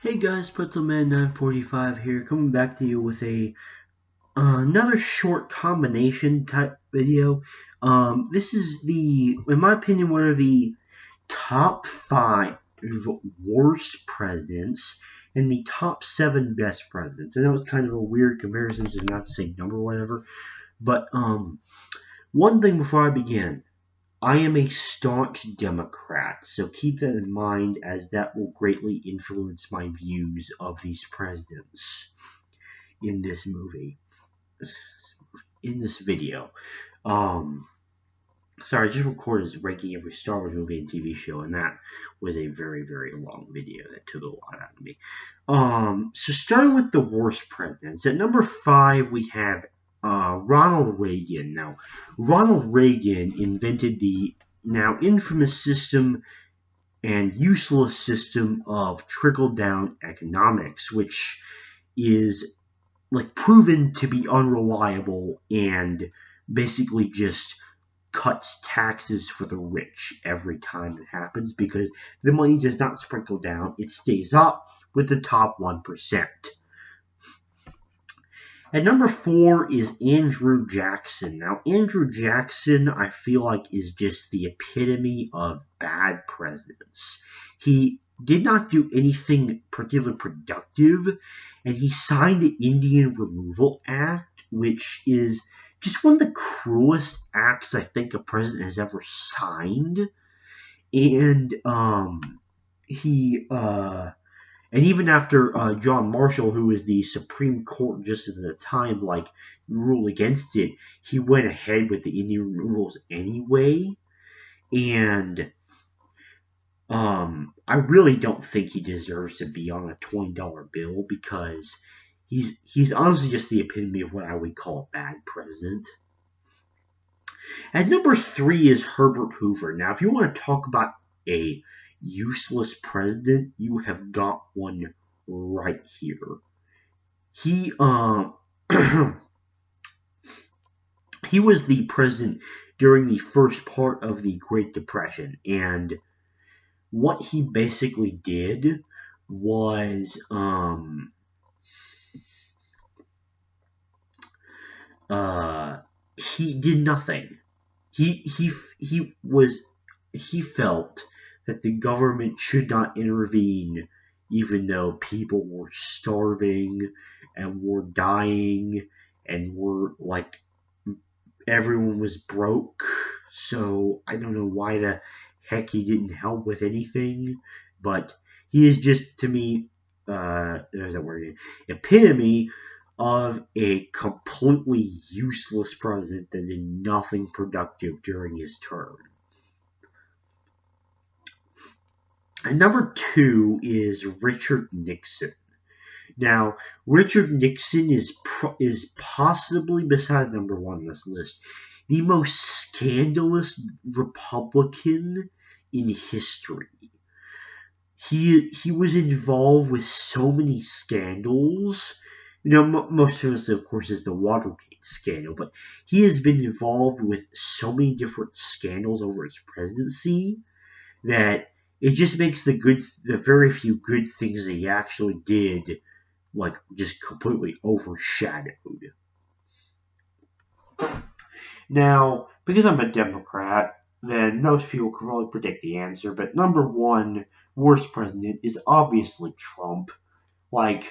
Hey guys, Pretzelman945 here, coming back to you with another short combination type video. This is in my opinion, one of the top 5 worst presidents and the top 7 best presidents. I know it's kind of a weird comparison, so not the same number or whatever, but one thing before I begin. I am a staunch Democrat, so keep that in mind as that will greatly influence my views of these presidents in this video. Sorry, I just recorded ranking every Star Wars movie and TV show, and that was a very, very long video that took a lot out of me. So starting with the worst presidents, at number 5 we have Ronald Reagan. Now, Ronald Reagan invented the now infamous system and useless system of trickle-down economics, which is proven to be unreliable and basically just cuts taxes for the rich every time it happens because the money does not sprinkle down. It stays up with the top 1%. At number 4 is Andrew Jackson. Now, Andrew Jackson, I feel like, is just the epitome of bad presidents. He did not do anything particularly productive, and he signed the Indian Removal Act, which is just one of the cruelest acts I think a president has ever signed. And and even after John Marshall, who was the Supreme Court justice at the time, ruled against it, he went ahead with the Indian removals anyway. And I really don't think he deserves to be on a $20 bill because he's honestly just the epitome of what I would call a bad president. At number 3 is Herbert Hoover. Now, if you want to talk about a useless president, you have got one right here. He he was the president during the first part of the Great Depression, and what he basically did was he did nothing. He felt that the government should not intervene even though people were starving and were dying and were everyone was broke. So I don't know why the heck he didn't help with anything, but he is just, to me, there's that word again, epitome of a completely useless president that did nothing productive during his term. And number 2 is Richard Nixon. Now, Richard Nixon is possibly, beside number 1 on this list, the most scandalous Republican in history. He was involved with so many scandals. Most famously, of course, is the Watergate scandal, but he has been involved with so many different scandals over his presidency that it just makes the very few good things that he actually did, just completely overshadowed. Now, because I'm a Democrat, then most people can probably predict the answer, but number 1 worst president is obviously Trump. I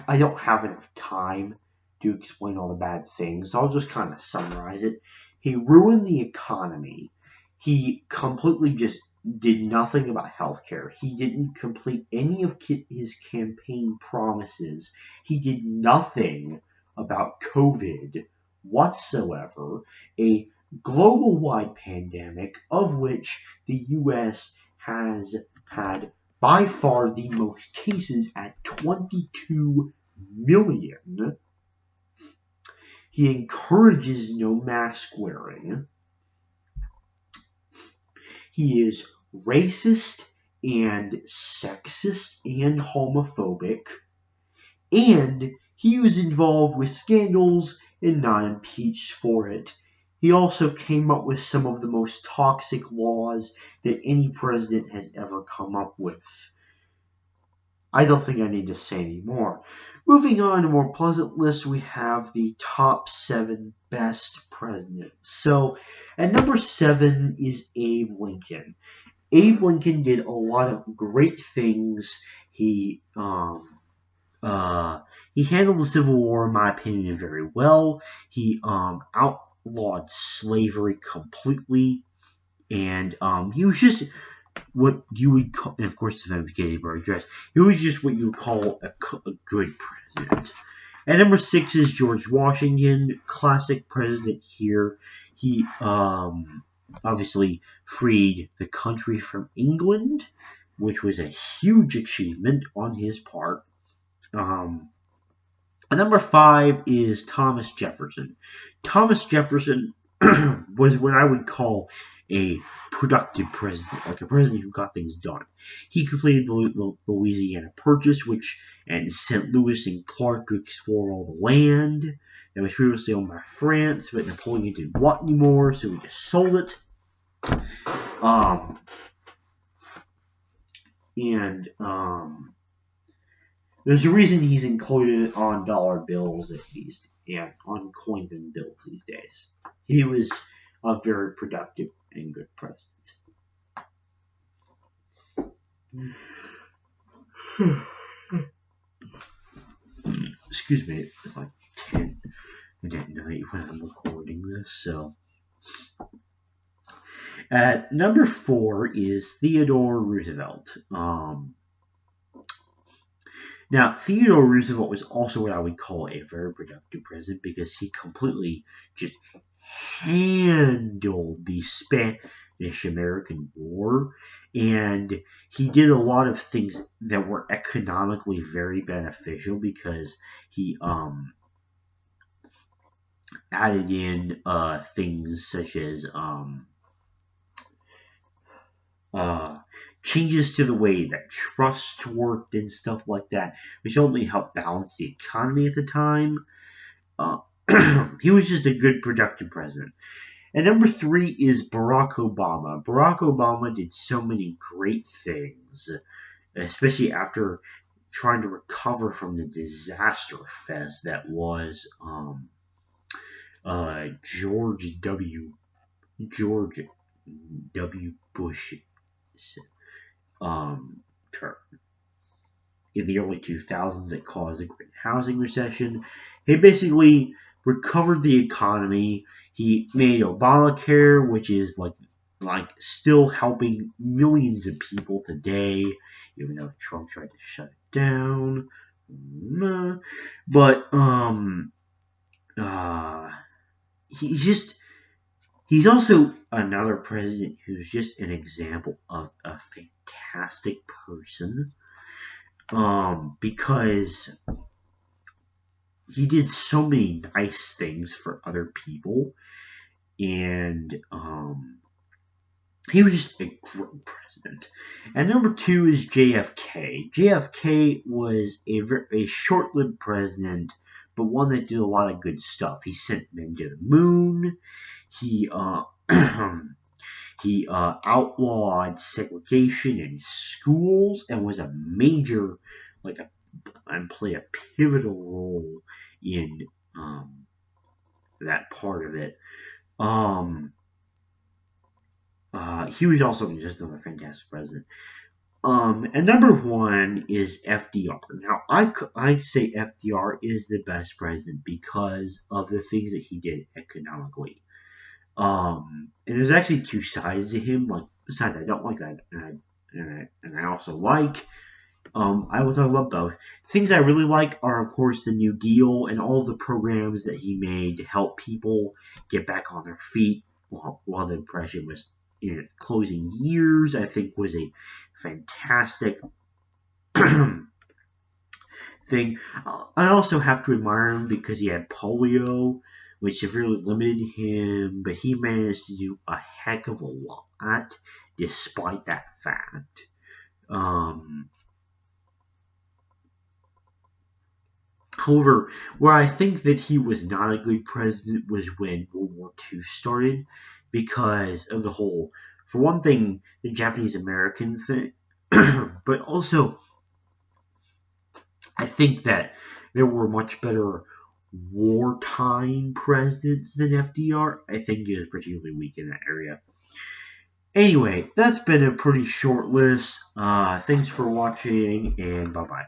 don't have enough time to explain all the bad things, so I'll just kind of summarize it. He ruined the economy. He completely just did nothing about healthcare. He didn't complete any of his campaign promises. He did nothing about COVID whatsoever, a global-wide pandemic of which the U.S. has had by far the most cases at 22 million. He encourages no mask wearing. He is racist and sexist and homophobic. And he was involved with scandals and not impeached for it. He also came up with some of the most toxic laws that any president has ever come up with. I don't think I need to say any more. Moving on to a more pleasant list, we have the top 7 best presidents. So, at number 7 is Abe Lincoln. Abe Lincoln did a lot of great things. He handled the Civil War, in my opinion, very well. He outlawed slavery completely, and he was just what you would call, and of course, the gave our address. He was just what you would call a good president. At number 6 is George Washington, classic president here. He obviously freed the country from England, which was a huge achievement on his part. Number 5 is Thomas Jefferson. Thomas Jefferson was what I would call a productive president, like a president who got things done. He completed the Louisiana Purchase, and sent Lewis and Clark to explore all the land that was previously owned by France, but Napoleon didn't want anymore, so he just sold it. There's a reason he's included on dollar bills on coins and bills these days. He was a very productive and good president. Excuse me, it's like 10 at night when I'm recording this, so. At number 4 is Theodore Roosevelt. Now, Theodore Roosevelt was also what I would call a very productive president because he completely just handled the Spanish-American War, and he did a lot of things that were economically very beneficial because he added in things such as changes to the way that trusts worked and stuff like that, which only helped balance the economy at the time. He was just a good, productive president. And number 3 is Barack Obama. Barack Obama did so many great things, especially after trying to recover from the disaster fest that was George W. Bush term. In the early 2000s, it caused a great housing recession. He basically recovered the economy. He made Obamacare, which is like still helping millions of people today, even though Trump tried to shut it down. But he's also another president who's just an example of a fantastic person, because he did so many nice things for other people, and he was just a great president. And number 2 is JFK. JFK was a short-lived president, but one that did a lot of good stuff. He sent men to the moon. He outlawed segregation in schools and was a major, and played a pivotal role in that part of it. He was also just another fantastic president. And number 1 is FDR. Now, I say FDR is the best president because of the things that he did economically. And there's actually 2 sides to him, like the side I don't like that, and I also like. I will talk about both. Things I really like are, of course, the New Deal and all the programs that he made to help people get back on their feet while the Depression was in its closing years. I think was a fantastic thing. I also have to admire him because he had polio, which severely limited him, but he managed to do a heck of a lot despite that fact. However, where I think that he was not a good president was when World War II started, because of the whole, for one thing, the Japanese American thing, but also I think that there were much better wartime presidents than FDR. I think he was particularly weak in that area. Anyway, that's been a pretty short list. Thanks for watching, and bye-bye.